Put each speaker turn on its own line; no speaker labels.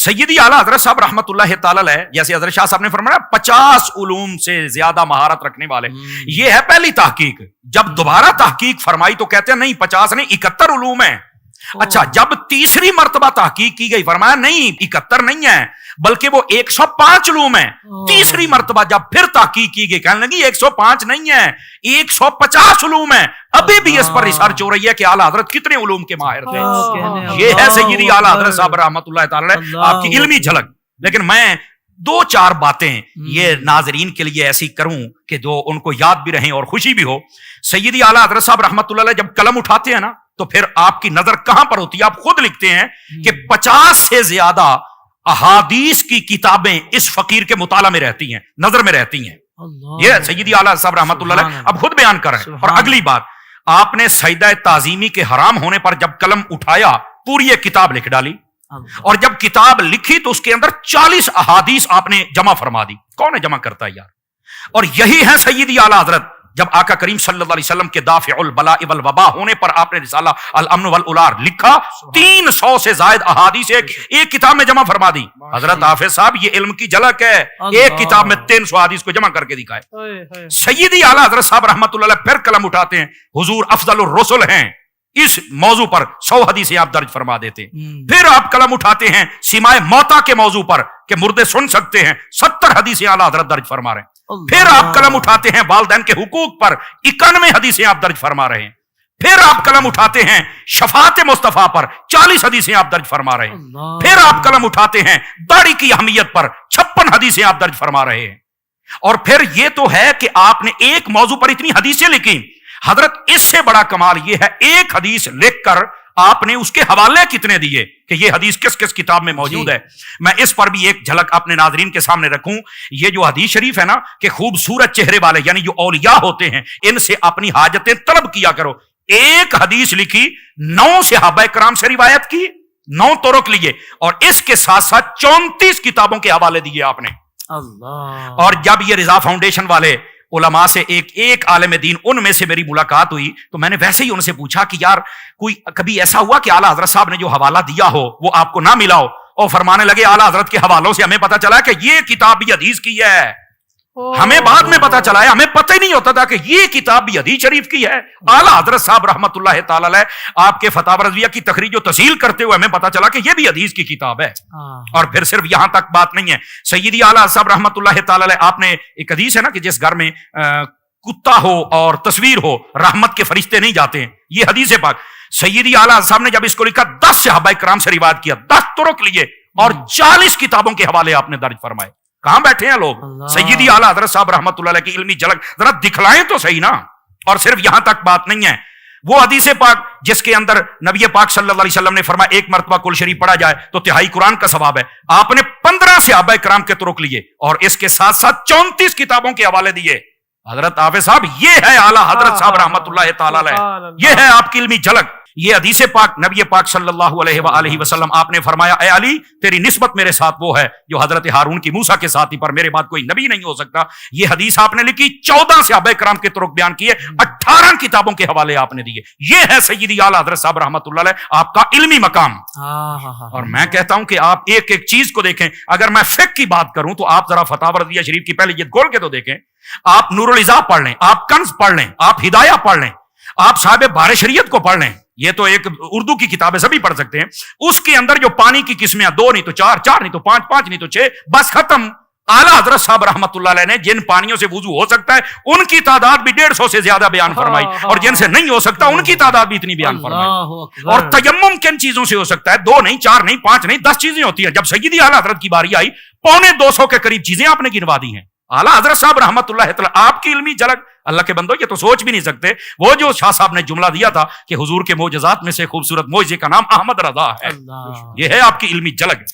سیدی اعلیٰ حضرت صاحب رحمۃ اللہ تعالی علیہ، جیسے حضرت شاہ صاحب نے فرمایا 50 علوم سے زیادہ مہارت رکھنے والے، یہ ہے پہلی تحقیق۔ جب دوبارہ تحقیق فرمائی تو کہتے ہیں نہیں 50 نہیں 71 علوم ہیں۔ اچھا، جب تیسری مرتبہ تحقیق کی گئی فرمایا نہیں 71 نہیں ہے بلکہ وہ 105 علوم ہیں۔ تیسری مرتبہ جب پھر تحقیق کی گئی کہنے لگی 105 نہیں ہے 150 علوم ہیں۔ ابھی بھی اس پر ریسرچ ہو رہی ہے کہ اعلیٰ حضرت کتنے علوم کے ماہر تھے۔ یہ ہے سیدی اعلیٰ حضرت صاحب رحمۃ اللہ تعالی آپ کی علمی جھلک۔ لیکن میں 2-4 باتیں یہ ناظرین کے لیے ایسی کروں کہ جو ان کو یاد بھی رہیں اور خوشی بھی ہو۔ سیدی اعلیٰ حضرت صاحب رحمۃ اللہ علیہ جب قلم اٹھاتے ہیں نا تو پھر آپ کی نظر کہاں پر ہوتی ہے؟ آپ خود لکھتے ہیں کہ 50 سے زیادہ احادیث کی کتابیں اس فقیر کے مطالعہ میں رہتی ہیں، نظر میں رہتی ہیں۔ یہ سیدی اعلیٰ صاحب رحمۃ اللہ علیہ اب خود بیان کر رہے ہیں۔ اور اگلی بات، آپ نے سجدہ تعظیمی کے حرام ہونے پر جب قلم اٹھایا پوری ایک کتاب لکھ ڈالی، اور جب کتاب لکھی تو اس کے اندر 40 احادیث آپ نے جمع فرما دی۔ کون ہے جمع کرتا ہے یار؟ اور یہی ہے سیدی اعلیٰ حضرت جب آقا کریم صلی اللہ علیہ وسلم کے دافع البلاء والوباء ہونے پر آپ نے رسالہ الامن والالار لکھا، 300 سے زائد احادیث ایک کتاب میں جمع فرما دی۔ حضرت حافظ صاحب یہ علم کی جھلک ہے، ایک کتاب میں 300 احادیث کو جمع کر کے دکھائے۔ سیدی اعلیٰ حضرت صاحب رحمۃ اللہ علیہ پھر قلم اٹھاتے ہیں، حضور افضل الرسل ہیں، اس موضوع پر 100 حدیثیں آپ درج فرما دیتے ہیں۔ پھر آپ قلم اٹھاتے ہیں سماع موتا کے موضوع پر کہ مردے سن سکتے ہیں، 70 حدیثیں اعلیٰ حضرت درج فرما رہے ہیں۔ پھر آپ قلم اٹھاتے ہیں والدین کے حقوق پر 91 حدیثیں آپ درج فرما رہے ہیں۔ پھر آپ قلم اٹھاتے ہیں شفاعت مصطفیٰ پر 40 حدیثیں آپ درج فرما رہے ہیں۔ پھر آپ قلم اٹھاتے ہیں داڑھی کی اہمیت پر 56 حدیثیں آپ درج فرما رہے ہیں۔ اور پھر یہ تو ہے کہ آپ نے ایک موضوع پر اتنی حدیثیں لکھی۔ حضرت اس سے بڑا کمال یہ ہے ایک حدیث لکھ کر آپ نے اس کے حوالے کتنے دیے کہ یہ حدیث کس کس کتاب میں موجود ہے۔ میں اس پر بھی ایک جھلک اپنے ناظرین کے سامنے رکھوں۔ یہ جو حدیث شریف ہے نا کہ خوبصورت چہرے والے یعنی جو اولیاء ہوتے ہیں ان سے اپنی حاجتیں طلب کیا کرو۔ ایک حدیث لکھی، 9 صحابہ کرام سے روایت کی، 9 طرق لیے، اور اس کے ساتھ ساتھ 34 کتابوں کے حوالے دیے آپ نے۔ اور جب یہ رضا فاؤنڈیشن والے علماء سے ایک عالم دین ان میں سے میری ملاقات ہوئی تو میں نے ویسے ہی ان سے پوچھا کہ یار کوئی کبھی ایسا ہوا کہ اعلیٰ حضرت صاحب نے جو حوالہ دیا ہو وہ آپ کو نہ ملا ہو؟ اور فرمانے لگے اعلیٰ حضرت کے حوالوں سے ہمیں پتا چلا کہ یہ کتاب بھی حدیث کی ہے۔ ہمیں بعد میں پتا چلا ہے، ہمیں پتہ ہی نہیں ہوتا تھا کہ یہ کتاب بھی حدیث شریف کی ہے۔ اعلیٰ حضرت صاحب رحمۃ اللہ تعالی علیہ آپ کے فتاوی رضویہ کی تخریج و تسہیل کرتے ہوئے ہمیں پتا چلا کہ یہ بھی حدیث کی کتاب ہے۔ اور پھر صرف یہاں تک بات نہیں ہے، سیدی اعلیٰ صاحب رحمۃ اللہ تعالی علیہ آپ نے ایک حدیث ہے نا کہ جس گھر میں کتا ہو اور تصویر ہو رحمت کے فرشتے نہیں جاتے ہیں، یہ حدیث پاک۔ سیدی اعلیٰ صاحب نے جب اس کو لکھا 10 صحابہ کرام سے روایت کیا، 10 طرق لیے اور 40 کتابوں کے حوالے آپ نے درج فرمائے۔ کہاں بیٹھے ہیں لوگ؟ سیدی اعلیٰ حضرت صاحب رحمۃ اللہ علیہ کی علمی جھلک ذرا دکھلائیں تو صحیح نا۔ اور صرف یہاں تک بات نہیں ہے، وہ حدیث پاک جس کے اندر نبی پاک صلی اللہ علیہ وسلم نے فرمایا 1 مرتبہ کل شریف پڑھا جائے تو تہائی قرآن کا ثواب ہے، آپ نے 15 صحابہ کرام کے طرق لیے اور اس کے ساتھ ساتھ 34 کتابوں کے حوالے دیے۔ حضرت حافظ صاحب یہ ہے اعلیٰ حضرت صاحب رحمۃ اللہ تعالی علیہ، یہ ہے آپ کی علمی جھلک۔ یہ حدیث پاک نبی پاک صلی اللہ علیہ وآلہ وسلم آپ نے فرمایا اے علی تیری نسبت میرے ساتھ وہ ہے جو حضرت ہارون کی موسیٰ کے ساتھ ہی پر میرے بعد کوئی نبی نہیں ہو سکتا۔ یہ حدیث آپ نے لکھی، 14 صحابہ کرام کے طرق بیان کیے، 18 کتابوں کے حوالے آپ نے دیے۔ یہ ہے سیدی اعلیٰ حضرت صاحب رحمۃ اللہ علیہ آپ کا علمی مقام۔ اور میں کہتا ہوں کہ آپ ایک ایک چیز کو دیکھیں۔ اگر میں فقہ کی بات کروں تو آپ ذرا فتاوی رضویہ شریف کی پہلی جلد کھول کے تو دیکھیں، آپ نور العزا پڑھ لیں، آپ کنز پڑھ لیں، آپ ہدایہ پڑھ لیں، آپ صاحب بار شریعت کو پڑھ لیں، یہ تو ایک اردو کی کتاب ہے سبھی پڑھ سکتے ہیں۔ اس کے اندر جو پانی کی قسمیں 2 نہیں تو 4، 4 نہیں تو 5، 5 نہیں تو 6، بس ختم۔ اعلیٰ حضرت صاحب رحمۃ اللہ علیہ نے جن پانیوں سے وضو ہو سکتا ہے ان کی تعداد بھی 150 سے زیادہ بیان فرمائی، اور جن سے نہیں ہو سکتا ان کی تعداد بھی اتنی بیان فرمائی۔ اور تیمم کن چیزوں سے ہو سکتا ہے؟ 2 نہیں، 4 نہیں، 5 نہیں، 10 چیزیں ہوتی ہیں۔ جب سیدی اعلیٰ حضرت کی باری آئی 250 کے قریب چیزیں آپ نے گنوا دی ہیں۔ اعلیٰ حضرت صاحب رحمۃ اللہ تعالی آپ کی علمی جھلک، اللہ کے بندو یہ تو سوچ بھی نہیں سکتے۔ وہ جو شاہ صاحب نے جملہ دیا تھا کہ حضور کے معجزات میں سے خوبصورت معجزے کا نام احمد رضا ہے، یہ ہے آپ کی علمی جھلک۔